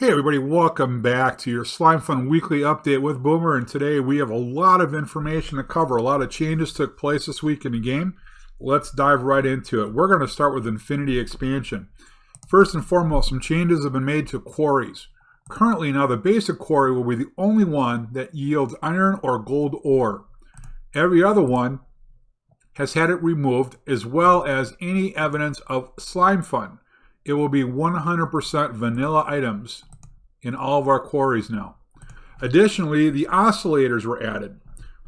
Hey everybody, welcome back to your Slimefun weekly update with Boomer, and today we have a lot of information to cover. A lot of changes took place this week in the game. Let's dive right into it. We're going to start with Infinity Expansion. First and foremost, some changes have been made to quarries. Currently now the basic quarry will be the only one that yields iron or gold ore. Every other one has had it removed, as well as any evidence of Slimefun. It will be 100% vanilla items in all of our quarries now. Additionally, the oscillators were added.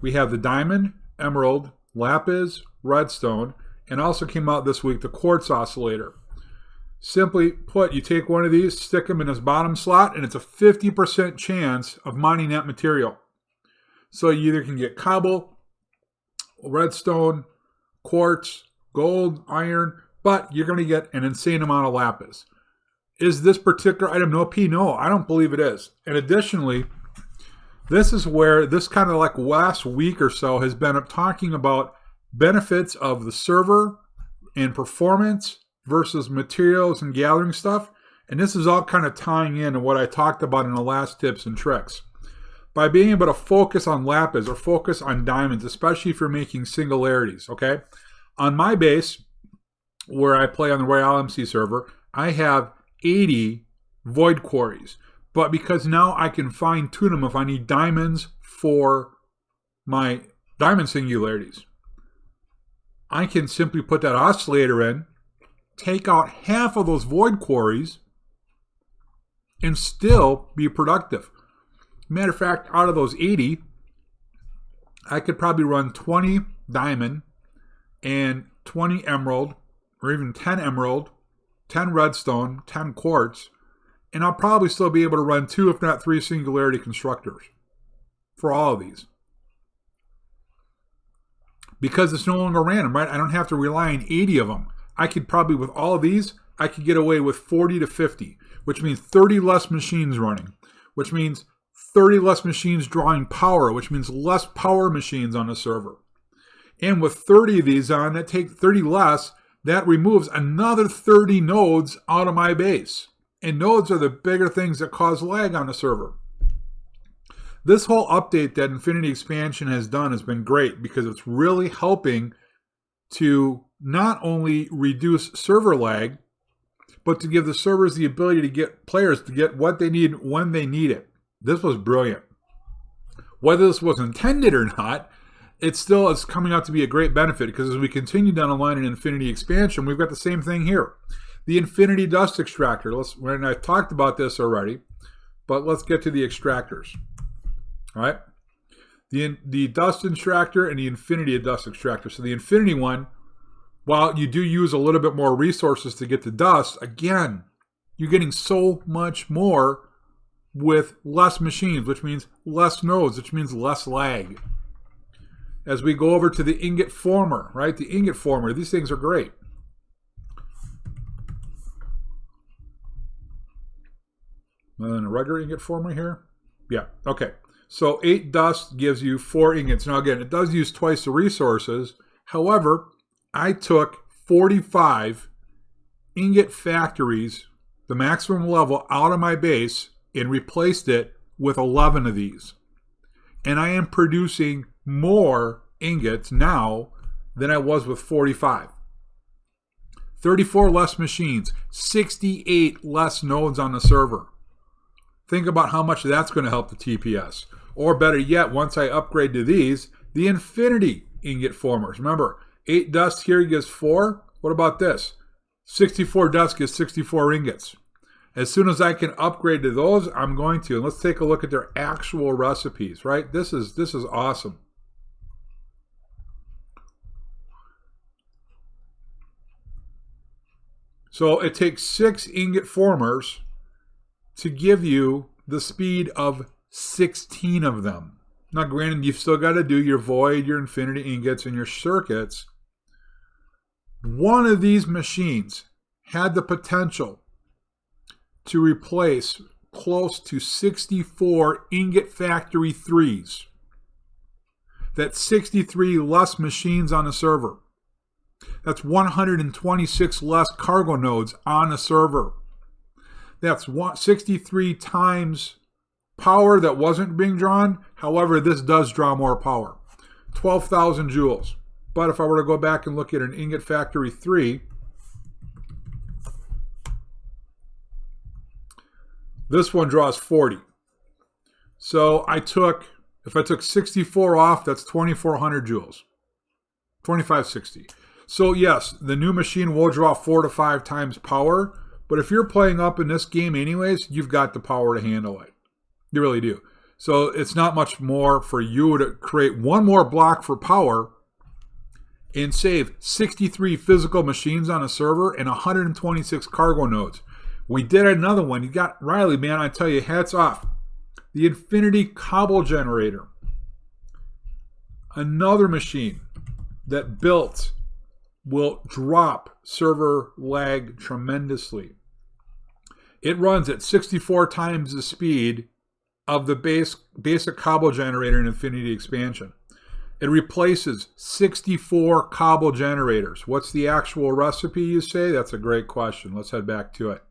We have the diamond, emerald, lapis, redstone, and also came out this week the Quartz Oscillator. Simply put, you take one of these, stick them in this bottom slot, and it's a 50% chance of mining that material. So you either can get cobble, redstone, quartz, gold, iron, but you're going to get an insane amount of lapis. Is this particular item no P? No, I don't believe it is. And additionally, this is where this kind of like last week or so has been talking about benefits of the server and performance versus materials and gathering stuff. And this is all kind of tying in to what I talked about in the last tips and tricks. By being able to focus on lapis or focus on diamonds, especially if you're making singularities, okay? On my base, where I play on the Royal MC server, I have 80 void quarries. But because now I can fine tune them if I need diamonds for my diamond singularities, I can simply put that oscillator in, take out half of those void quarries, and still be productive. Matter of fact, out of those 80, I could probably run 20 diamond and 20 emerald, or even 10 emerald, 10 redstone, 10 quartz, and I'll probably still be able to run 2, if not 3 singularity constructors for all of these. Because it's no longer random, right? I don't have to rely on 80 of them. I could probably, with all of these, I could get away with 40 to 50, which means 30 less machines running, which means 30 less machines drawing power, which means less power machines on the server. And with 30 of these on, that take 30 less, that removes another 30 nodes out of my base. And nodes are the bigger things that cause lag on the server. This whole update that Infinity Expansion has done has been great because it's really helping to not only reduce server lag, but to give the servers the ability to get players to get what they need when they need it. This was brilliant. Whether this was intended or not, it still is coming out to be a great benefit, because as we continue down the line in Infinity Expansion, we've got the same thing here. The Infinity Dust Extractor. And I've talked about this already, but let's get to the extractors. All right? The Dust Extractor and the Infinity Dust Extractor. So the Infinity one, while you do use a little bit more resources to get the dust, again, you're getting so much more with less machines, which means less nodes, which means less lag. As we go over to the Ingot Former, right? The Ingot Former, these things are great. And a regular Ingot Former here? Yeah, okay. So 8 dust gives you 4 ingots. Now again, it does use twice the resources. However, I took 45 ingot factories, the maximum level, out of my base and replaced it with 11 of these. And I am producing more ingots now than I was with 45. 34 less machines, 68 less nodes on the server. Think about how much that's going to help the TPS. Or better yet, once I upgrade to these, the Infinity Ingot Formers. Remember, 8 dust here gives 4. What about this? 64 dust gives 64 ingots. As soon as I can upgrade to those, I'm going to. And let's take a look at their actual recipes, right? This is awesome. So it takes 6 Ingot Formers to give you the speed of 16 of them. Now granted, you've still got to do your void, your infinity ingots, and your circuits. One of these machines had the potential to replace close to 64 Ingot Factory 3s. That's 63 less machines on the server. That's 126 less cargo nodes on a server. That's 63 times power that wasn't being drawn. However, this does draw more power. 12,000 joules. But if I were to go back and look at an Ingot Factory 3, this one draws 40. So if I took 64 off, that's 2,400 joules. 2560. So yes, the new machine will draw 4 to 5 times power, but if you're playing up in this game anyways, you've got the power to handle it. You really do. So it's not much more for you to create one more block for power and save 63 physical machines on a server and 126 cargo nodes. We did another one. You got Riley, man, I tell you, hats off. The Infinity Cobble Generator. Another machine that built will drop server lag tremendously. It runs at 64 times the speed of the basic Cobble Generator in Infinity Expansion. It replaces 64 Cobble generators. What's the actual recipe, you say? That's a great question. Let's head back to it.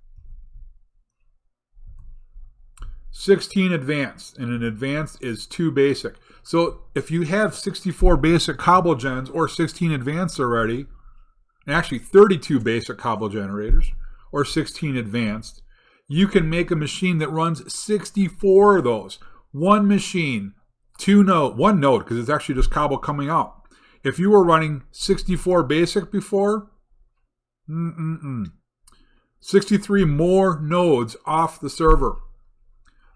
16 advanced, and an advanced is 2 basic. So if you have 64 basic Cobble gens or 16 advanced already, and actually 32 basic Cobble generators or 16 advanced, you can make a machine that runs 64 of those. One machine, one node, because it's actually just Cobble coming out. If you were running 64 basic before, 63 more nodes off the server.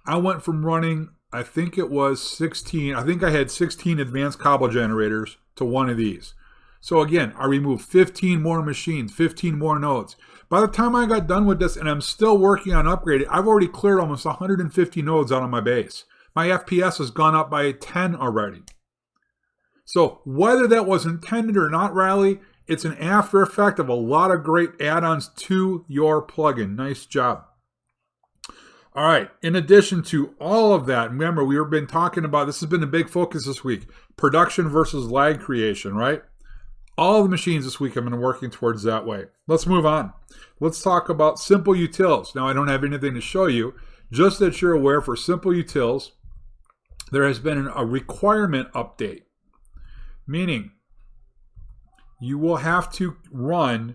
I went from running, I think it was 16, I think I had 16 advanced Cobble generators to one of these. So again, I removed 15 more machines, 15 more nodes. By the time I got done with this, and I'm still working on upgrading, I've already cleared almost 150 nodes out of my base. My FPS has gone up by 10 already. So whether that was intended or not, Riley, it's an after effect of a lot of great add-ons to your plugin. Nice job. All right, in addition to all of that, remember, we've been talking about, this has been a big focus this week, production versus lag creation, right? All the machines this week have been working towards that way. Let's move on. Let's talk about simple utils. Now, I don't have anything to show you, just that you're aware for simple utils, there has been a requirement update, meaning you will have to run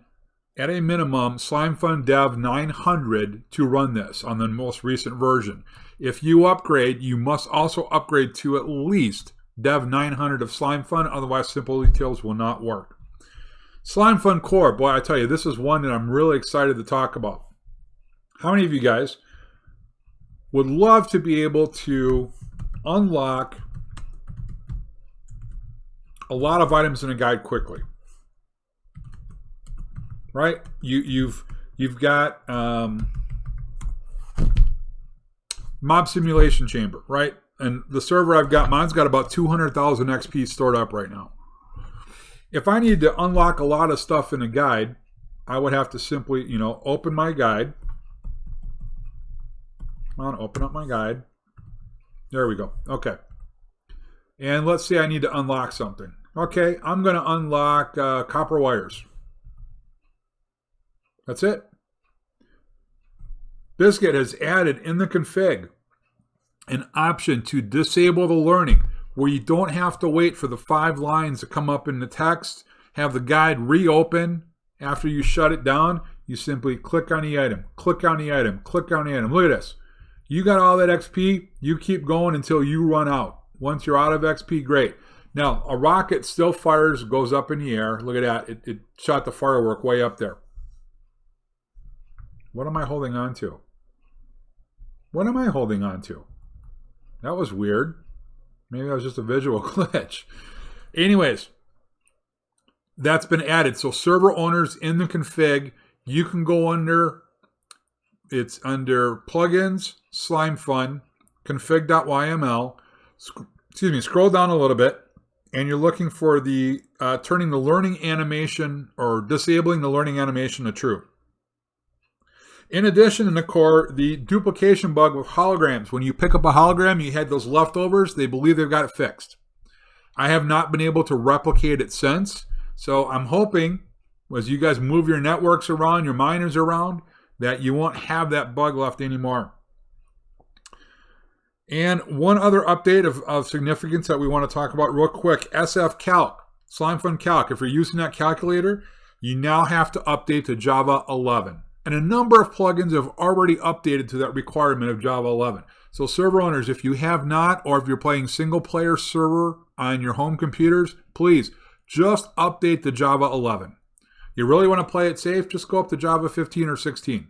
at a minimum Slimefun Dev 900 to run this on the most recent version. If you upgrade, you must also upgrade to at least Dev 900 of Slimefun, otherwise simple utils will not work. Slimefun Core, boy, I tell you, this is one that I'm really excited to talk about. How many of you guys would love to be able to unlock a lot of items in a guide quickly? Right? You've got Mob Simulation Chamber, right? And the server I've got, mine's got about 200,000 XP stored up right now. If I needed to unlock a lot of stuff in a guide, I would have to simply, open my guide. Come on, open up my guide. There we go. Okay. And let's say I need to unlock something. Okay, I'm going to unlock copper wires. That's it. Biscuit has added in the config an option to disable the learning, where you don't have to wait for the 5 lines to come up in the text, have the guide reopen after you shut it down. You simply click on the item, click on the item, click on the item. Look at this. You got all that XP, you keep going until you run out. Once you're out of XP, great. Now, a rocket still fires, goes up in the air. Look at that. It shot the firework way up there. What am I holding on to? What am I holding on to? That was weird. Maybe that was just a visual glitch. Anyways, that's been added. So server owners in the config, you can go under, it's under plugins, Slimefun, config.yml. Scroll down a little bit, and you're looking for the turning the learning animation or disabling the learning animation to true. In addition, in the core, the duplication bug with holograms. When you pick up a hologram, you had those leftovers. They believe they've got it fixed. I have not been able to replicate it since. So I'm hoping, as you guys move your networks around, your miners around, that you won't have that bug left anymore. And one other update of significance that we want to talk about real quick, SF Calc, Slimefun Calc. If you're using that calculator, you now have to update to Java 11. And a number of plugins have already updated to that requirement of Java 11. So server owners, if you have not, or if you're playing single player server on your home computers, please just update to Java 11. You really want to play it safe, just go up to Java 15 or 16.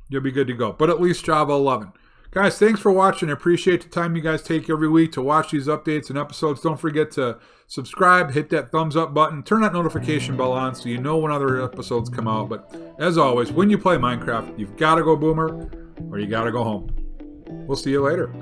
You'll be good to go, but at least Java 11. Guys, thanks for watching. I appreciate the time you guys take every week to watch these updates and episodes. Don't forget to subscribe, hit that thumbs up button, turn that notification bell on so you know when other episodes come out. But as always, when you play Minecraft, you've got to go Boomer or you got to go home. We'll see you later.